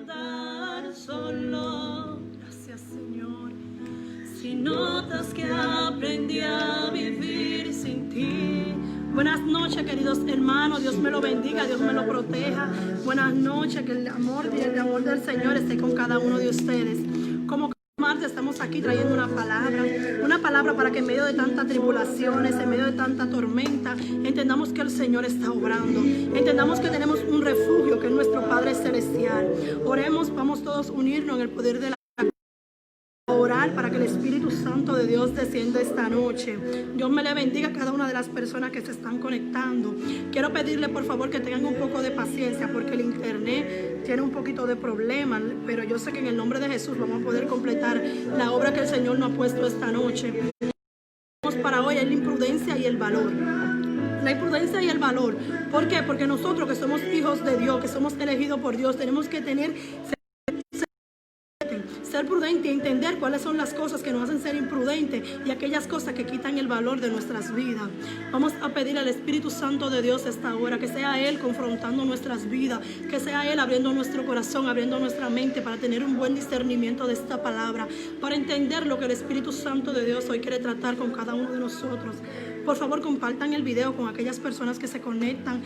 andar solo. Gracias, Señor. Si notas que aprendí a vivir sin ti. Buenas noches, queridos hermanos. Dios me lo bendiga, Dios me lo proteja. Buenas noches, que el amor del Señor esté con cada uno de ustedes. Como martes estamos aquí trayendo una palabra para que en medio de tantas tribulaciones, en medio de tanta tormenta, entendamos que el Señor está obrando, entendamos que tenemos un refugio que es nuestro Padre Celestial. Oremos, vamos todos a unirnos en el poder de la orar para que el Espíritu Santo de Dios descienda esta noche. Dios me le bendiga a cada una de las personas que se están conectando. Quiero pedirle por favor que tengan un poco de paciencia porque el internet tiene un poquito de problemas, pero yo sé que en el nombre de Jesús vamos a poder completar la obra que el Señor nos ha puesto esta noche. Para hoy es la imprudencia y el valor. La imprudencia y el valor. ¿Por qué? Porque nosotros que somos hijos de Dios, que somos elegidos por Dios, tenemos que ser prudente y entender cuáles son las cosas que nos hacen ser imprudentes y aquellas cosas que quitan el valor de nuestras vidas. Vamos a pedir al Espíritu Santo de Dios esta hora, que sea Él confrontando nuestras vidas, que sea Él abriendo nuestro corazón, abriendo nuestra mente para tener un buen discernimiento de esta palabra, para entender lo que el Espíritu Santo de Dios hoy quiere tratar con cada uno de nosotros. Por favor, compartan el video con aquellas personas que se conectan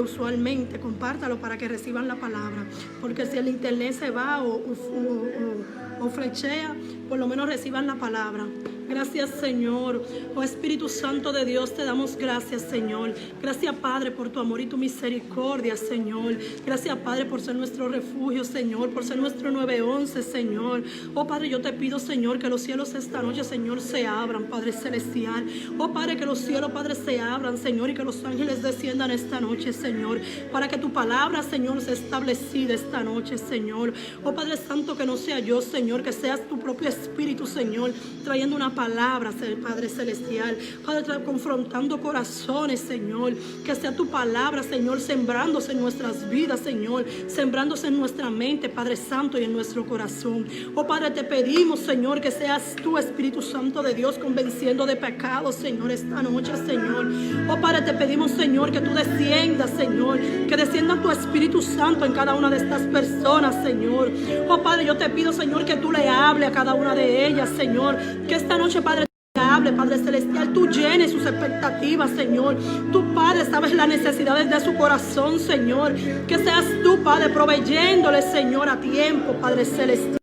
usualmente. Compártalo para que reciban la palabra. Porque si el internet se va o flechea, por lo menos reciban la palabra. Gracias, Señor. Oh Espíritu Santo de Dios, te damos gracias, Señor. Gracias, Padre, por tu amor y tu misericordia, Señor. Gracias, Padre, por ser nuestro refugio, Señor, por ser nuestro 911, Señor. Oh Padre, yo te pido, Señor, que los cielos esta noche, Señor, se abran, Padre Celestial. Oh Padre, que los cielos, Padre, se abran, Señor, y que los ángeles desciendan esta noche, Señor, para que tu palabra, Señor, sea establecida esta noche, Señor. Oh Padre Santo, que no sea yo, Señor, que seas tu propio Espíritu, Señor, trayendo una palabra, Padre Celestial, Padre, confrontando corazones, Señor, que sea tu palabra, Señor, sembrándose en nuestras vidas, Señor, sembrándose en nuestra mente, Padre Santo, y en nuestro corazón. Oh Padre, te pedimos, Señor, que seas tú, Espíritu Santo de Dios, convenciendo de pecados, Señor, esta noche, Señor. Oh Padre, te pedimos, Señor, que tú desciendas, Señor, que descienda tu Espíritu Santo en cada una de estas personas, Señor. Oh Padre, yo te pido, Señor, que tú le hables a cada una de ellas, Señor, que esta noche, Padre, hable, Padre Celestial, tú llenes sus expectativas, Señor. Tú, Padre, sabes las necesidades de su corazón, Señor. Que seas tú, Padre, proveyéndole, Señor, a tiempo, Padre Celestial.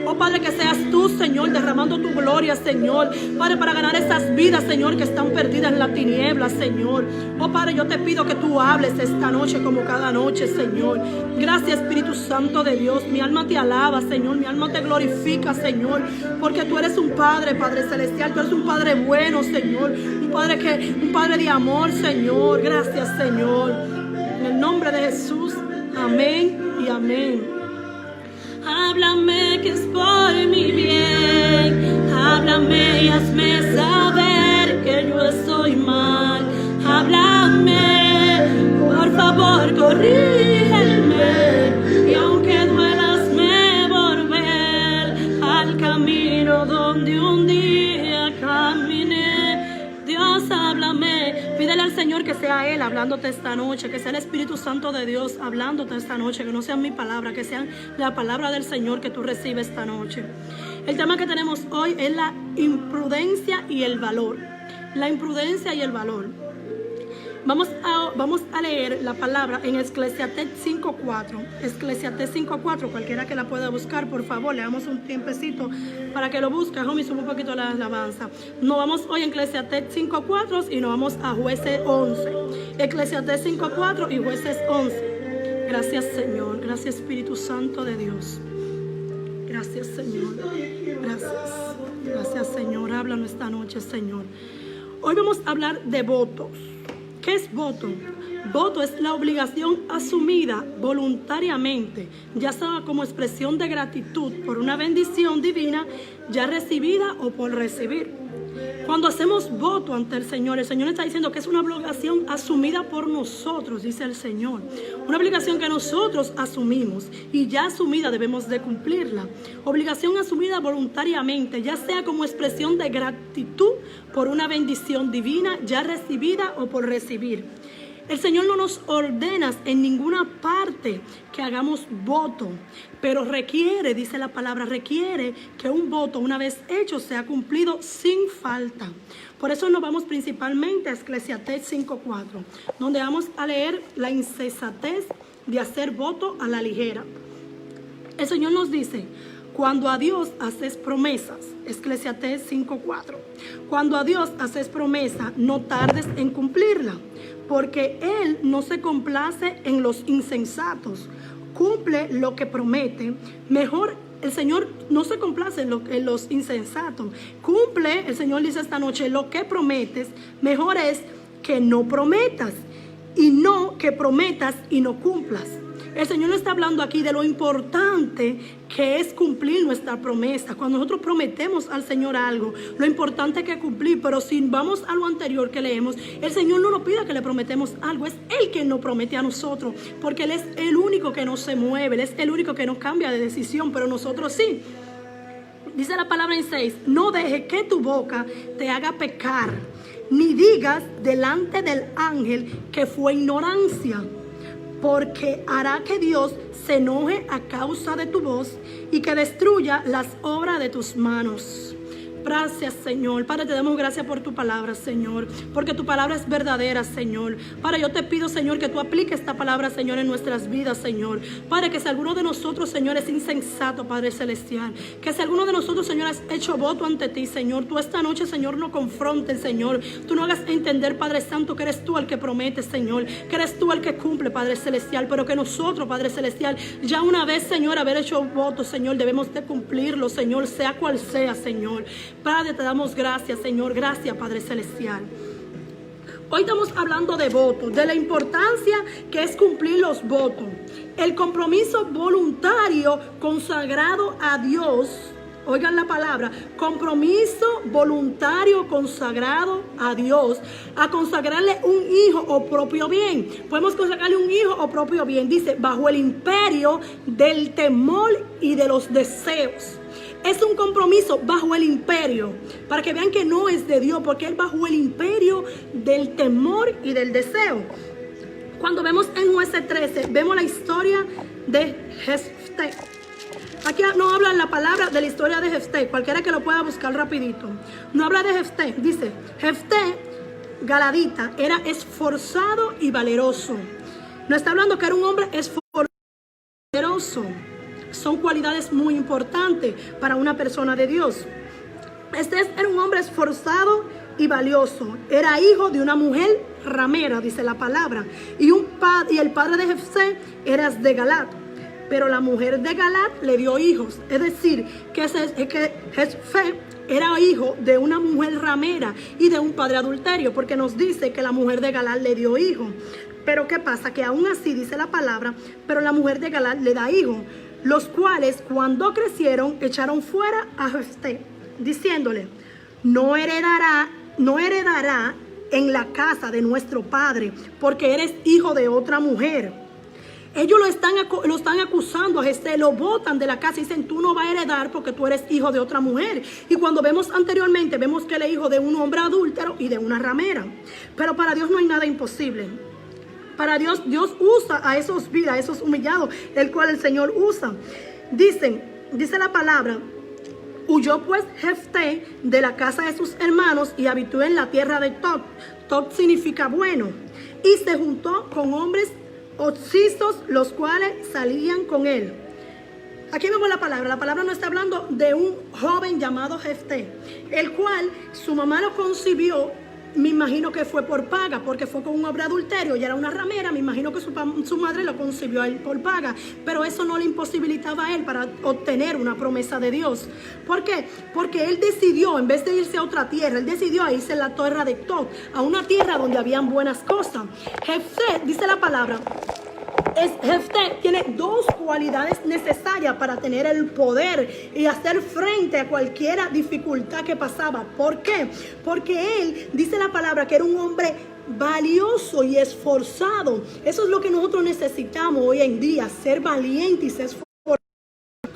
Oh Padre, que seas tú, Señor, derramando tu gloria, Señor, Padre, para ganar esas vidas, Señor, que están perdidas en la tiniebla, Señor. Oh Padre, yo te pido que tú hables esta noche como cada noche, Señor. Gracias, Espíritu Santo de Dios. Mi alma te alaba, Señor, mi alma te glorifica, Señor, porque tú eres un Padre, Padre Celestial, tú eres un Padre bueno, Señor, un Padre de amor, Señor. Gracias, Señor. En el nombre de Jesús, amén y amén. Háblame que es por mi bien, háblame y hazme saber que yo estoy mal. Háblame, por favor, corrígeme, y aunque duela, hazme volver al camino donde un día caminé. Dios, háblame. Pídele al Señor que sea Él hablándote esta noche, que sea el Espíritu Santo de Dios hablándote esta noche, que no sea mi palabra, que sea la palabra del Señor que tú recibes esta noche. El tema que tenemos hoy es la imprudencia y el valor. La imprudencia y el valor. Vamos a leer la palabra en Eclesiastés 5:4. Eclesiastés 5:4, cualquiera que la pueda buscar, por favor, le damos un tiempecito para que lo busque. Homie, sube un poquito la alabanza. Nos vamos hoy en Eclesiastés 5:4 y nos vamos a Jueces 11. Eclesiastés 5:4 y Jueces 11. Gracias, Señor. Gracias, Espíritu Santo de Dios. Gracias, Señor. Gracias. Gracias, Señor. Háblanos esta noche, Señor. Hoy vamos a hablar de votos. ¿Qué es voto? Voto es la obligación asumida voluntariamente, ya sea como expresión de gratitud por una bendición divina ya recibida o por recibir. Cuando hacemos voto ante el Señor está diciendo que es una obligación asumida por nosotros, dice el Señor. Una obligación que nosotros asumimos y ya asumida debemos de cumplirla. Obligación asumida voluntariamente, ya sea como expresión de gratitud por una bendición divina ya recibida o por recibir. El Señor no nos ordena en ninguna parte que hagamos voto, pero requiere, dice la palabra, requiere que un voto una vez hecho sea cumplido sin falta. Por eso nos vamos principalmente a Eclesiastés 5:4, donde vamos a leer la insensatez de hacer voto a la ligera. El Señor nos dice: cuando a Dios haces promesas, Eclesiastés 5:4, cuando a Dios haces promesa, no tardes en cumplirla, porque Él no se complace en los insensatos. Cumple lo que promete. Mejor, el Señor no se complace en los insensatos. Cumple, el Señor dice esta noche, lo que prometes. Mejor es que no prometas, y no que prometas y no cumplas. El Señor nos está hablando aquí de lo importante que es cumplir nuestra promesa. Cuando nosotros prometemos al Señor algo, lo importante es que cumplir. Pero si vamos a lo anterior que leemos, el Señor no nos pide que le prometemos algo. Es Él quien nos promete a nosotros, porque Él es el único que no se mueve. Él es el único que no cambia de decisión, pero nosotros sí. Dice la palabra en 6: no deje que tu boca te haga pecar, ni digas delante del ángel que fue ignorancia, porque hará que Dios se enoje a causa de tu voz y que destruya las obras de tus manos. Gracias, Señor. Padre, te damos gracias por tu palabra, Señor, porque tu palabra es verdadera, Señor. Padre, yo te pido, Señor, que tú apliques esta palabra, Señor, en nuestras vidas, Señor. Padre, que si alguno de nosotros, Señor, es insensato, Padre celestial, que si alguno de nosotros, Señor, has hecho voto ante ti, Señor, tú esta noche, Señor, no confrontes, Señor. Tú no hagas entender, Padre Santo, que eres tú el que promete, Señor, que eres tú el que cumple, Padre celestial, pero que nosotros, Padre celestial, ya una vez, Señor, haber hecho voto, Señor, debemos de cumplirlo, Señor, sea cual sea, Señor. Padre, te damos gracias, Señor. Gracias, Padre celestial. Hoy estamos hablando de votos, de la importancia que es cumplir los votos. El compromiso voluntario consagrado a Dios. Oigan la palabra: compromiso voluntario consagrado a Dios. A consagrarle un hijo o propio bien. Podemos consagrarle un hijo o propio bien. Dice: bajo el imperio del temor y de los deseos. Es un compromiso bajo el imperio, para que vean que no es de Dios, porque es bajo el imperio del temor y del deseo. Cuando vemos en Jueces 13, vemos la historia de Jefté. Aquí no habla la palabra de la historia de Jefté, cualquiera que lo pueda buscar rapidito. No habla de Jefté, dice: Jefté, galadita, era esforzado y valeroso. No está hablando que era un hombre esforzado y valeroso. Son cualidades muy importantes para una persona de Dios. Este era un hombre esforzado y valioso. Era hijo de una mujer ramera, dice la palabra. Y el padre de Jefté era de Galat. Pero la mujer de Galat le dio hijos. Es decir, que Jefté era hijo de una mujer ramera y de un padre adulterio, porque nos dice que la mujer de Galat le dio hijos. Pero ¿qué pasa? Que aún así dice la palabra, pero la mujer de Galat le da hijos, los cuales cuando crecieron echaron fuera a Jefté, diciéndole: no heredará en la casa de nuestro padre, porque eres hijo de otra mujer. Ellos lo están acusando a Jefté, lo botan de la casa y dicen: tú no vas a heredar porque tú eres hijo de otra mujer. Y cuando vemos anteriormente, vemos que él es hijo de un hombre adúltero y de una ramera. Pero para Dios no hay nada imposible. Para Dios usa a esos vidas, a esos humillados, el cual el Señor usa. Dice la palabra: huyó pues Jefté de la casa de sus hermanos y habitó en la tierra de Tob. Tob significa bueno. Y se juntó con hombres ociosos, los cuales salían con él. Aquí vemos la palabra. La palabra no está hablando de un joven llamado Jefté, el cual su mamá lo concibió. Me imagino que fue por paga, porque fue con un hombre adulterio y era una ramera. Me imagino que su madre lo concibió a él por paga, pero eso no le imposibilitaba a él para obtener una promesa de Dios. ¿Por qué? Porque él decidió, en vez de irse a otra tierra, él decidió irse a la tierra de Tob, a una tierra donde habían buenas cosas. Jefté, dice la palabra, Jefté tiene dos cualidades necesarias para tener el poder y hacer frente a cualquier dificultad que pasaba. ¿Por qué? Porque él, dice la palabra, que era un hombre valioso y esforzado. Eso es lo que nosotros necesitamos hoy en día, ser valientes y ser esforzados.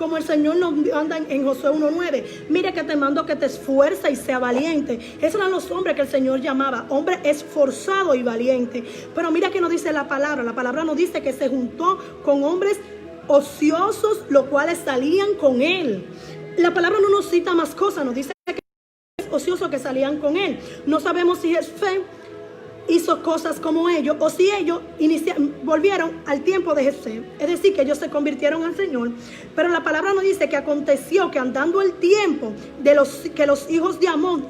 como el Señor nos anda en Josué 1:9. Mire que te mando que te esfuerza y sea valiente. Esos eran los hombres que el Señor llamaba, hombre esforzado y valiente. Pero mira que nos dice la palabra nos dice que se juntó con hombres ociosos, los cuales salían con él. La palabra no nos cita más cosas, nos dice que es ocioso que salían con él. No sabemos si Jefté hizo cosas como ellos o si ellos volvieron al tiempo de Jefté, es decir, que ellos se convirtieron al Señor. Pero la palabra nos dice que aconteció que andando el tiempo que los hijos de Amón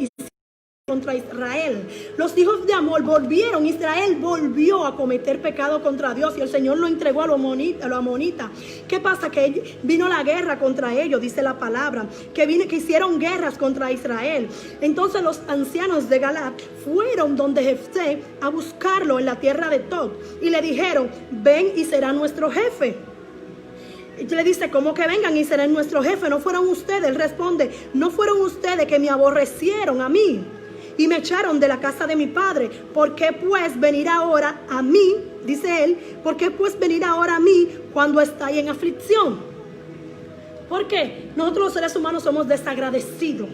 contra Israel, los hijos de Amón volvieron, Israel volvió a cometer pecado contra Dios y el Señor lo entregó a los amonitas. ¿Qué pasa? Que vino la guerra contra ellos, dice la palabra, que hicieron guerras contra Israel. Entonces los ancianos de Galaad fueron donde Jefté a buscarlo en la tierra de Tob y le dijeron: ven y será nuestro jefe. Y le dice: ¿cómo que vengan y serán nuestro jefe? ¿No fueron ustedes? Él responde: no fueron ustedes que me aborrecieron a mí y me echaron de la casa de mi padre. ¿Por qué pues venir ahora a mí? Dice él: ¿por qué pues venir ahora a mí cuando estáis en aflicción? ¿Por qué? Nosotros los seres humanos somos desagradecidos.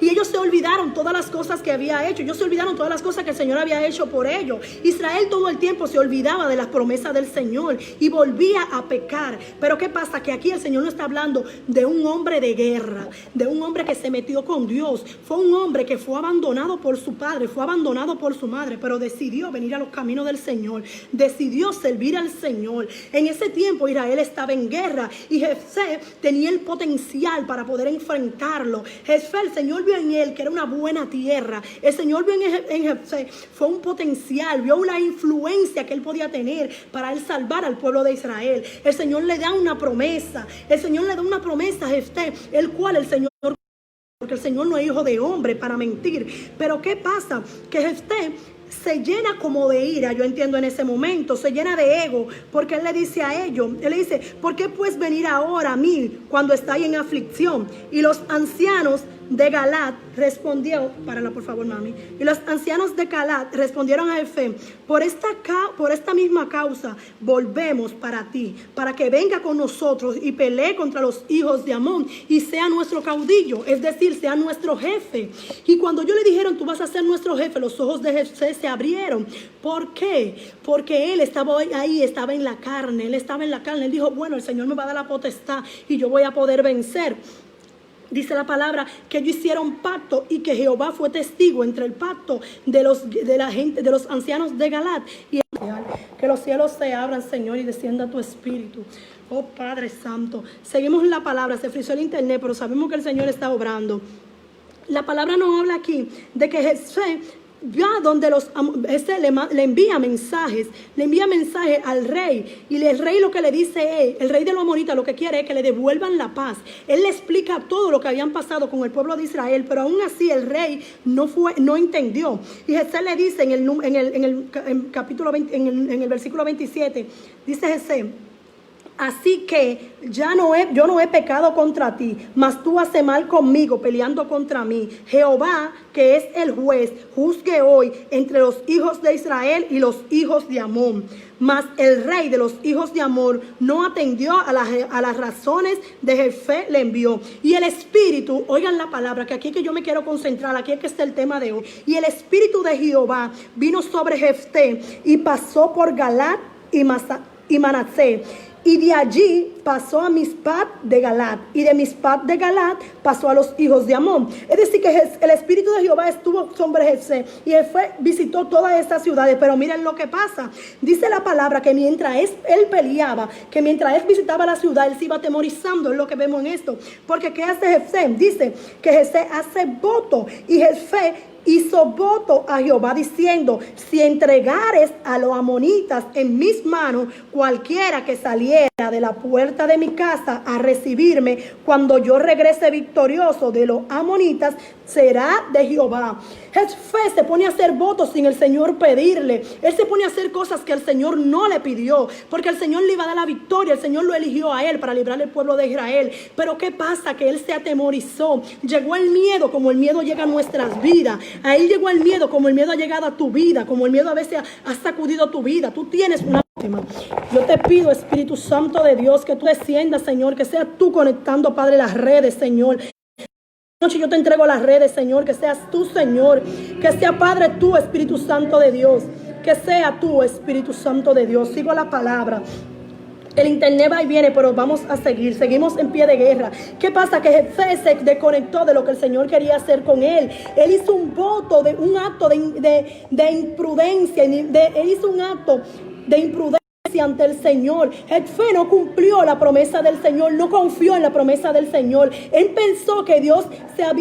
Y ellos se olvidaron todas las cosas que había hecho. Ellos se olvidaron todas las cosas que el Señor había hecho por ellos. Israel todo el tiempo se olvidaba de las promesas del Señor y volvía a pecar. Pero ¿qué pasa? Que aquí el Señor no está hablando de un hombre de guerra, de un hombre que se metió con Dios. Fue un hombre que fue abandonado por su padre, fue abandonado por su madre, pero decidió venir a los caminos del Señor, decidió servir al Señor. En ese tiempo Israel estaba en guerra y Jefté tenía el potencial para poder enfrentarlo. Jefté, el Señor vio en él que era una buena tierra. El Señor vio en Jefté, fue un potencial, vio la influencia que él podía tener para él salvar al pueblo de Israel. El Señor le da una promesa. El Señor le da una promesa a Jefté, el cual el Señor, porque el Señor no es hijo de hombre para mentir. Pero ¿qué pasa? Que Jefté se llena como de ira, yo entiendo en ese momento, se llena de ego, porque él le dice a ellos, él le dice: ¿por qué pues venir ahora a mí cuando estáis en aflicción? Y los ancianos de Galaad respondieron, párala por favor, mami. Y los ancianos de Galaad respondieron a Jefté: por esta misma causa volvemos para ti, para que venga con nosotros y pelee contra los hijos de Amón y sea nuestro caudillo, es decir, sea nuestro jefe. Y cuando yo le dijeron: tú vas a ser nuestro jefe, los ojos de Jefté se abrieron. ¿Por qué? Porque él estaba ahí, estaba en la carne, él dijo: bueno, el Señor me va a dar la potestad y yo voy a poder vencer. Dice la palabra que ellos hicieron pacto y que Jehová fue testigo entre el pacto de los ancianos de Galaad. Y que los cielos se abran, Señor, y descienda tu espíritu. Oh Padre Santo, seguimos la palabra. Se frizó el internet, pero sabemos que el Señor está obrando. La palabra nos habla aquí de que Jefté ya donde le envía mensajes al rey, y el rey lo que le dice es, el rey de los amonitas lo que quiere es que le devuelvan la paz. Él le explica todo lo que habían pasado con el pueblo de Israel, pero aún así el rey no entendió. Y Jefté le dice en el versículo 27, dice Jefté: así que yo no he pecado contra ti, mas tú haces mal conmigo, peleando contra mí. Jehová, que es el juez, juzgue hoy entre los hijos de Israel y los hijos de Amón. Mas el rey de los hijos de Amón no atendió a las razones de Jefté, le envió. Y el espíritu, oigan la palabra, que aquí es que yo me quiero concentrar, aquí es que está el tema de hoy. Y el espíritu de Jehová vino sobre Jefté y pasó por Galaad y Manasés. Y de allí pasó a Mizpah de Galaad, y de Mizpah de Galaad pasó a los hijos de Amón. Es decir, que el espíritu de Jehová estuvo sobre Jefté, y él visitó todas estas ciudades. Pero miren lo que pasa. Dice la palabra que mientras él peleaba, que mientras él visitaba la ciudad, él se iba atemorizando. Es lo que vemos en esto. Porque ¿qué hace Jefté? Dice que Jefté hace voto, y Jefté hizo voto a Jehová diciendo: si entregares a los amonitas en mis manos, cualquiera que saliera de la puerta de mi casa a recibirme, cuando yo regrese victorioso de los amonitas, será de Jehová. Jefté se pone a hacer votos sin el Señor pedirle. Él se pone a hacer cosas que el Señor no le pidió, porque el Señor le iba a dar la victoria. El Señor lo eligió a él para librar al pueblo de Israel. Pero ¿qué pasa? Que él se atemorizó. Llegó el miedo, como el miedo llega a nuestras vidas. A él llegó el miedo, como el miedo ha llegado a tu vida, como el miedo a veces ha sacudido tu vida. Tú tienes una última. Yo te pido, Espíritu Santo de Dios, que tú desciendas, Señor, que seas tú conectando, Padre, las redes, Señor. Noche yo te entrego las redes, Señor, que seas tú, Señor, que sea, Padre, tú, Espíritu Santo de Dios, que sea tú, Espíritu Santo de Dios. Sigo la palabra. El internet va y viene, pero vamos a seguir. Seguimos en pie de guerra. ¿Qué pasa? Que Jefté se desconectó de lo que el Señor quería hacer con él. Él hizo un voto, un acto de imprudencia. Él hizo un acto de imprudencia ante el Señor. Jefté no cumplió la promesa del Señor, no confió en la promesa del Señor. Él pensó que Dios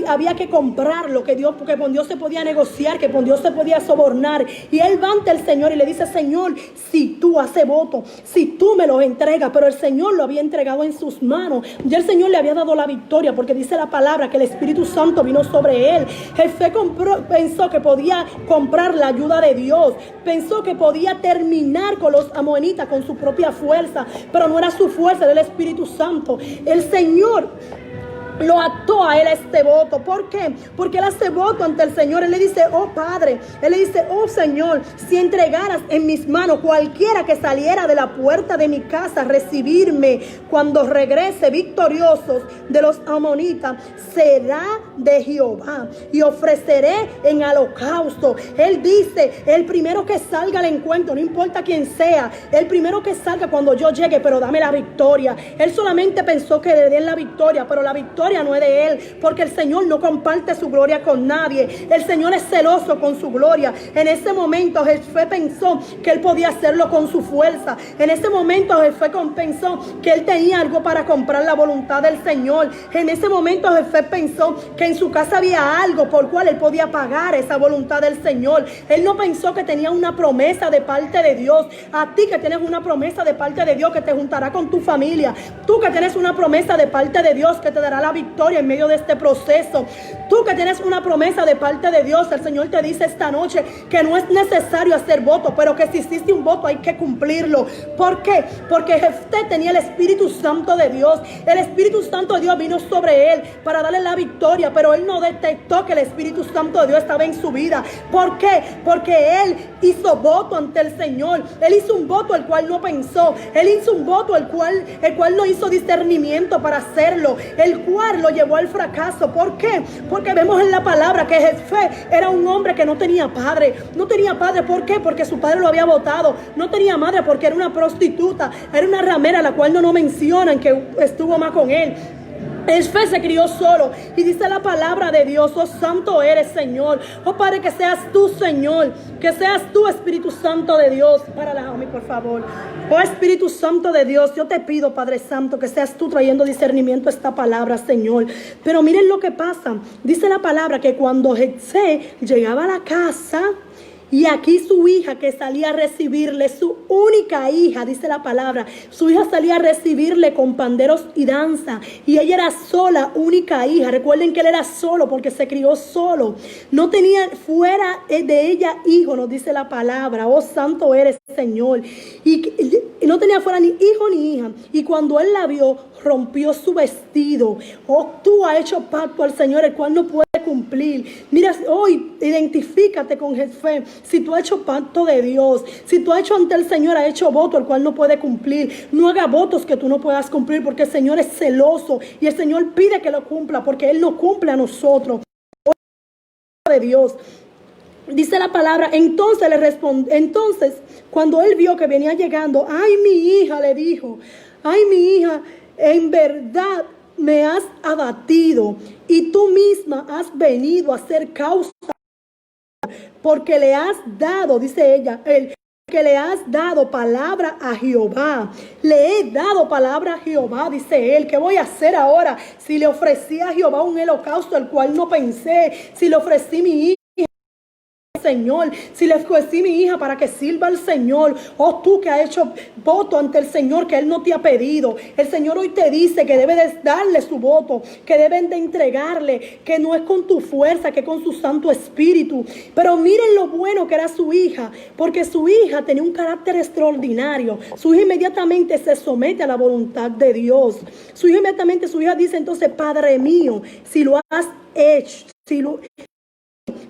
había que comprarlo, que con Dios se podía negociar, que con Dios se podía sobornar. Y él va ante el Señor y le dice: Señor, si tú haces voto, si tú me los entregas. Pero el Señor lo había entregado en sus manos. Ya el Señor le había dado la victoria, porque dice la palabra que el Espíritu Santo vino sobre él. Jefté pensó que podía comprar la ayuda de Dios, pensó que podía terminar con los amonitas con su propia fuerza, pero no era su fuerza, era el Espíritu Santo. El Señor lo ató a él a este voto. ¿Por qué? Porque él hace voto ante el Señor. Él le dice: oh Padre, él le dice: oh Señor, si entregaras en mis manos cualquiera que saliera de la puerta de mi casa a recibirme cuando regrese victoriosos de los amonitas, será de Jehová, y ofreceré en holocausto. Él dice: el primero que salga al encuentro, no importa quién sea, el primero que salga cuando yo llegue, pero dame la victoria. Él solamente pensó que le den la victoria, pero la victoria no es de él, porque el Señor no comparte su gloria con nadie. El Señor es celoso con su gloria. En ese momento Jefté pensó que él podía hacerlo con su fuerza. En ese momento Jefté pensó que él tenía algo para comprar la voluntad del Señor. En ese momento Jefté pensó que en su casa había algo por cual él podía pagar esa voluntad del Señor. Él no pensó que tenía una promesa de parte de Dios. A ti que tienes una promesa de parte de Dios que te juntará con tu familia. Tú que tienes una promesa de parte de Dios que te dará la victoria en medio de este proceso. Tú que tienes una promesa de parte de Dios, el Señor te dice esta noche que no es necesario hacer voto, pero que si hiciste un voto hay que cumplirlo. ¿Por qué? Porque Jefté tenía el Espíritu Santo de Dios. El Espíritu Santo de Dios vino sobre él para darle la victoria, pero él no detectó que el Espíritu Santo de Dios estaba en su vida. ¿Por qué? Porque él hizo voto ante el Señor. Él hizo un voto el cual no pensó. Él hizo un voto el cual no hizo discernimiento para hacerlo, el cual lo llevó al fracaso. ¿Por qué? Porque vemos en la palabra que Jefté era un hombre que no tenía padre. No tenía padre, ¿por qué? Porque su padre lo había botado. No tenía madre porque era una prostituta, era una ramera, la cual no mencionan que estuvo más con él. Jefté se crió solo y dice la palabra de Dios: oh santo eres, Señor. Oh Padre, que seas tú, Señor, que seas tú, Espíritu Santo de Dios. Párala, homie, por favor. Oh Espíritu Santo de Dios, yo te pido, Padre Santo, que seas tú trayendo discernimiento a esta palabra, Señor. Pero miren lo que pasa. Dice la palabra que cuando Jefté llegaba a la casa, y aquí su hija que salía a recibirle, su única hija, dice la palabra, su hija salía a recibirle con panderos y danza. Y ella era sola, única hija. Recuerden que él era solo porque se crió solo. No tenía fuera de ella hijo, nos dice la palabra. Oh, santo eres, Señor. Y no tenía fuera ni hijo ni hija. Y cuando él la vio, rompió su vestido. Oh, tú has hecho pacto al Señor, el cual no puede cumplir. Mira, hoy identifícate con Jefté. Si tú has hecho pacto de Dios, si tú has hecho ante el Señor, has hecho voto el cual no puede cumplir. No haga votos que tú no puedas cumplir, porque el Señor es celoso y el Señor pide que lo cumpla, porque Él no cumple a nosotros. De Dios. Dice la palabra, entonces le responde, entonces cuando él vio que venía llegando, ay mi hija, le dijo, ay mi hija, en verdad me has abatido y tú misma has venido a ser causa, porque le has dado, dice ella, que le has dado palabra a Jehová. Le he dado palabra a Jehová, dice él. ¿Qué voy a hacer ahora? Si le ofrecí a Jehová un holocausto, el cual no pensé, si le ofrecí mi hija, Señor, si le ofrecí mi hija para que sirva al Señor, oh tú que has hecho voto ante el Señor que Él no te ha pedido, el Señor hoy te dice que debes de darle su voto, que deben de entregarle, que no es con tu fuerza, que con su Santo Espíritu. Pero miren lo bueno que era su hija, porque su hija tenía un carácter extraordinario. Su hija inmediatamente se somete a la voluntad de Dios. Su hija dice entonces, Padre mío, si lo has hecho,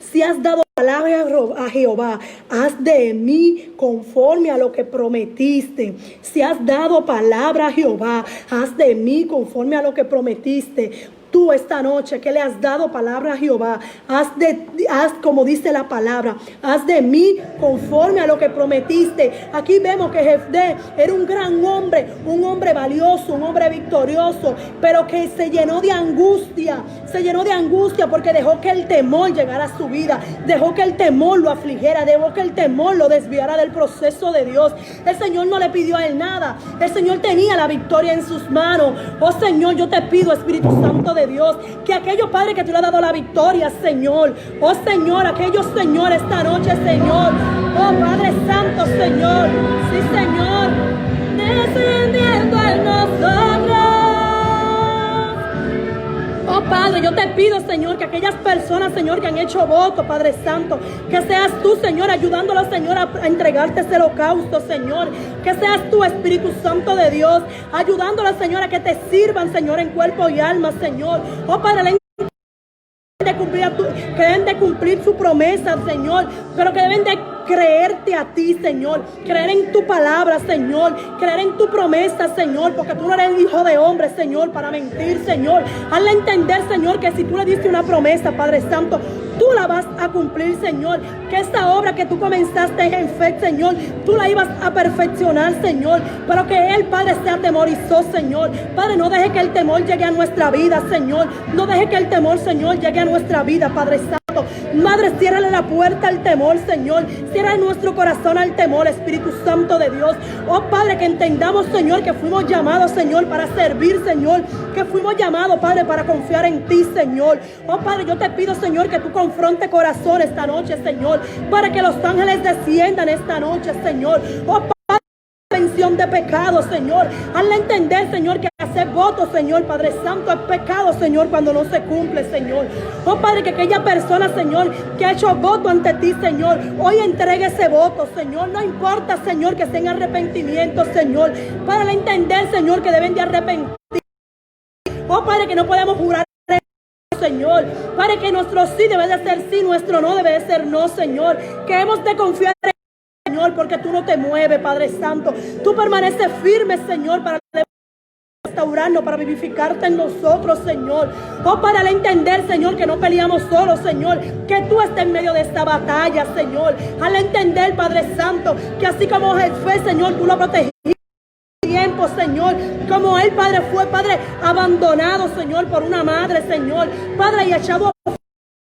Si has dado palabra a Jehová, haz de mí conforme a lo que prometiste. Si has dado palabra a Jehová, haz de mí conforme a lo que prometiste. Tú esta noche que le has dado palabra a Jehová, haz como dice la palabra, haz de mí conforme a lo que prometiste. Aquí vemos que Jefté era un gran hombre, un hombre valioso, un hombre victorioso, pero que se llenó de angustia porque dejó que el temor llegara a su vida, dejó que el temor lo afligiera, dejó que el temor lo desviara del proceso de Dios. El Señor no le pidió a él nada, el Señor tenía la victoria en sus manos. Oh Señor, yo te pido, Espíritu Santo de Dios, que aquellos, Padre, que tú le has dado la victoria, Señor, oh Señor, aquellos, Señor, esta noche, Señor, oh Padre Santo, Señor, sí, Señor, descendiendo en nosotros. Oh Padre, yo te pido, Señor, que aquellas personas, Señor, que han hecho voto, Padre Santo, que seas tú, Señor, ayudándolos, Señor, a entregarte ese holocausto, Señor. Que seas tú, Espíritu Santo de Dios, ayudándolos, Señor, a que te sirvan, Señor, en cuerpo y alma, Señor. Oh Padre, que deben de cumplir su promesa, Señor, pero que deben de creerte a ti, Señor, creer en tu palabra, Señor, creer en tu promesa, Señor, porque tú no eres hijo de hombre, Señor, para mentir, Señor. Hazle entender, Señor, que si tú le diste una promesa, Padre Santo, tú la vas a cumplir, Señor, que esta obra que tú comenzaste en fe, Señor, tú la ibas a perfeccionar, Señor, pero que el Padre se atemorizó, Señor. Padre, no deje que el temor llegue a nuestra vida, Señor, no deje que el temor, Señor, llegue a nuestra vida, Padre Santo. Madre, ciérrale la puerta al temor, Señor. Cierra nuestro corazón al temor, Espíritu Santo de Dios. Oh Padre, que entendamos, Señor, que fuimos llamados, Señor, para servir, Señor. Que fuimos llamados, Padre, para confiar en ti, Señor. Oh Padre, yo te pido, Señor, que tú confronte corazón esta noche, Señor, para que los ángeles desciendan esta noche, Señor. Oh Padre, prevención de pecado, Señor. Hazle entender, Señor, que hacer votos, Señor, Padre Santo, es pecado, Señor, cuando no se cumple, Señor. Oh Padre, que aquella persona, Señor, que ha hecho voto ante ti, Señor, hoy entregue ese voto, Señor. No importa, Señor, que esté en arrepentimiento, Señor, para entender, Señor, que deben de arrepentir. Oh Padre, que no podemos jurar, Señor, Padre, que nuestro sí debe de ser sí, nuestro no debe de ser no, Señor, que hemos de confiar en ti, Señor, porque tú no te mueves, Padre Santo. Tú permaneces firme, Señor, para restaurarnos, para vivificarte en nosotros, Señor. Oh, para entender, Señor, que no peleamos solos, Señor, que tú estás en medio de esta batalla, Señor. Al entender, Padre Santo, que así como Jefté, Señor, tú lo protegiste tiempo, Señor, como él, Padre, fue, Padre, abandonado, Señor, por una madre, Señor, Padre, y echado a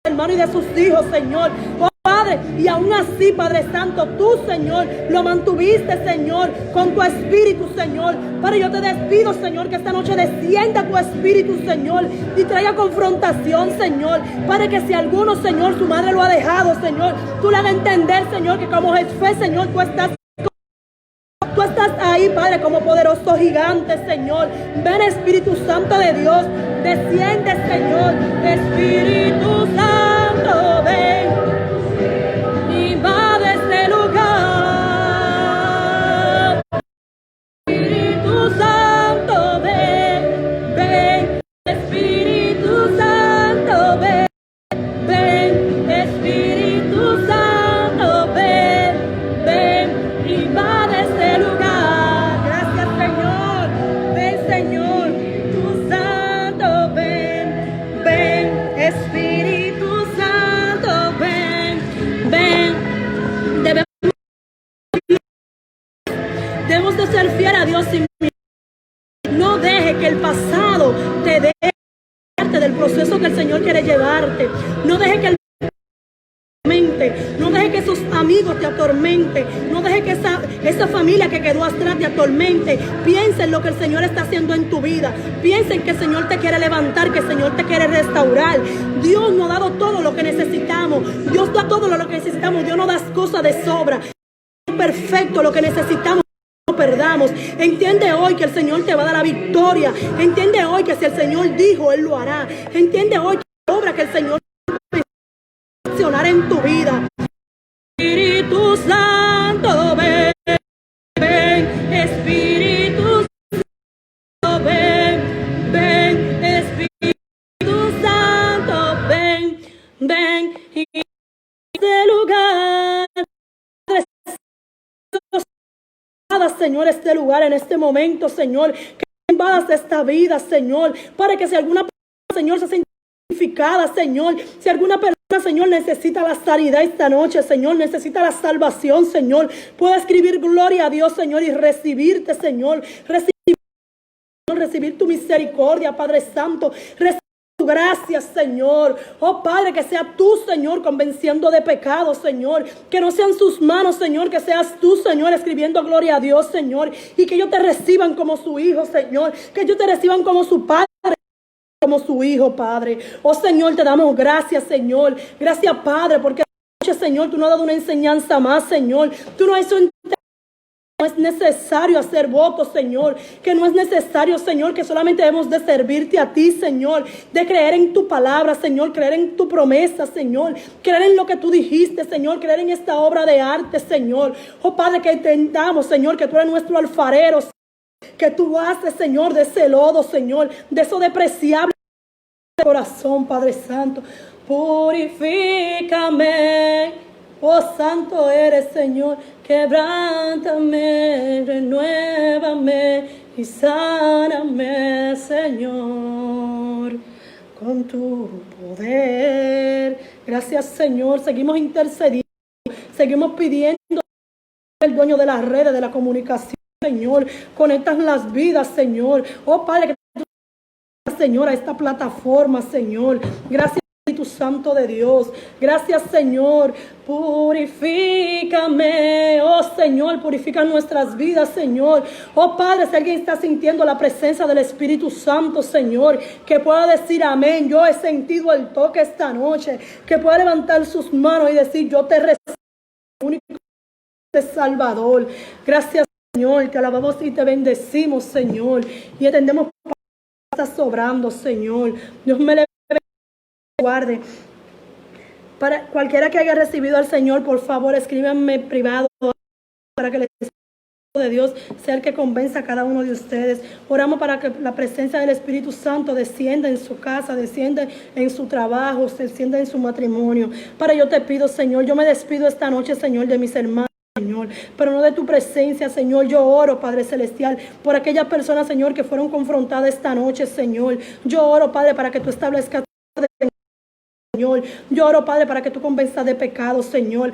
hermano y de sus hijos, Señor. Oh, Padre, y aún así, Padre Santo, tú, Señor, lo mantuviste, Señor, con tu espíritu, Señor. Padre, yo te despido, Señor, que esta noche descienda tu espíritu, Señor, y traiga confrontación, Señor. Padre, que si alguno, Señor, su madre lo ha dejado, Señor, tú le hagas entender, Señor, que como Jefté, Señor, tú estás ahí, Padre, como poderoso gigante, Señor. Ven, Espíritu Santo de Dios, desciende, Señor. Espíritu Santo, ven, invade este lugar. Espíritu Santo, ven, ven, Espíritu Santo, ven, ven, Espíritu Santo, ven, ven, invade este lugar. Gracias, Señor. Ven, Señor, tu Santo, ven, ven, Espíritu Santo, ven, ven. Debemos de ser fiel a Dios sin miedo. No deje que el pasado te deje del proceso que el Señor quiere llevarte. No deje que no deje que esos amigos te atormenten. No deje que esa familia que quedó atrás te atormente. Piensa en lo que el Señor está haciendo en tu vida. Piensa en que el Señor te quiere levantar, que el Señor te quiere restaurar. Dios nos ha dado todo lo que necesitamos. Dios da todo lo que necesitamos. Dios no da cosas de sobra. Es perfecto lo que necesitamos. No perdamos. Entiende hoy que el Señor te va a dar la victoria. Entiende hoy que si el Señor dijo, Él lo hará. Entiende hoy que la obra que el Señor en tu vida. Espíritu Santo, ven, ven, Espíritu Santo, ven, ven, Espíritu Santo, ven, ven. Señor, este lugar en este momento, Señor, que invadas esta vida, Señor, para que si alguna persona, Señor, se siente identificada, Señor, si alguna persona, Señor, necesita la sanidad esta noche, Señor, necesita la salvación, Señor, puede escribir gloria a Dios, Señor, y recibirte, Señor, recibir tu misericordia, Padre Santo, recibir tu gracia, Señor. Oh Padre, que sea tú, Señor, convenciendo de pecado, Señor, que no sean sus manos, Señor, que seas tú, Señor, escribiendo gloria a Dios, Señor, y que ellos te reciban como su hijo, Señor, que ellos te reciban como su Padre, como su hijo, Padre. Oh Señor, te damos gracias, Señor. Gracias, Padre, porque Señor, tú nos has dado una enseñanza más, Señor. Tú nos has hecho no es necesario hacer votos, Señor, que no es necesario, Señor, que solamente debemos de servirte a ti, Señor, de creer en tu palabra, Señor, creer en tu promesa, Señor, creer en lo que tú dijiste, Señor, creer en esta obra de arte, Señor. Oh Padre, que entendamos, Señor, que tú eres nuestro alfarero, que tú haces, Señor, de ese lodo, Señor, de eso despreciable corazón, Padre Santo. Purifícame, oh santo eres, Señor, quebrántame, renuévame y sáname, Señor, con tu poder. Gracias, Señor, seguimos intercediendo, seguimos pidiendo al dueño de las redes, de la comunicación, Señor, conectas las vidas, Señor. Oh Padre, que tú, Señor, a esta plataforma, Señor. Gracias, Espíritu Santo de Dios. Gracias, Señor. Purifícame, oh Señor, purifica nuestras vidas, Señor. Oh Padre, si alguien está sintiendo la presencia del Espíritu Santo, Señor, que pueda decir amén. Yo he sentido el toque esta noche. Que pueda levantar sus manos y decir, yo te recibo, único Salvador. Gracias, Señor, te alabamos y te bendecimos, Señor, y entendemos que estás sobrando, Señor. Dios me le guarde. Para cualquiera que haya recibido al Señor, por favor, escríbanme privado para que el Espíritu de Dios sea el que convenza a cada uno de ustedes. Oramos para que la presencia del Espíritu Santo descienda en su casa, descienda en su trabajo, descienda en su matrimonio. Para yo te pido, Señor, yo me despido esta noche, Señor, de mis hermanos, Señor, pero no de tu presencia, Señor. Yo oro, Padre Celestial, por aquellas personas, Señor, que fueron confrontadas esta noche, Señor. Yo oro, Padre, para que tú establezcas, Señor. Yo oro, Padre, para que tú convenzas de pecado, Señor.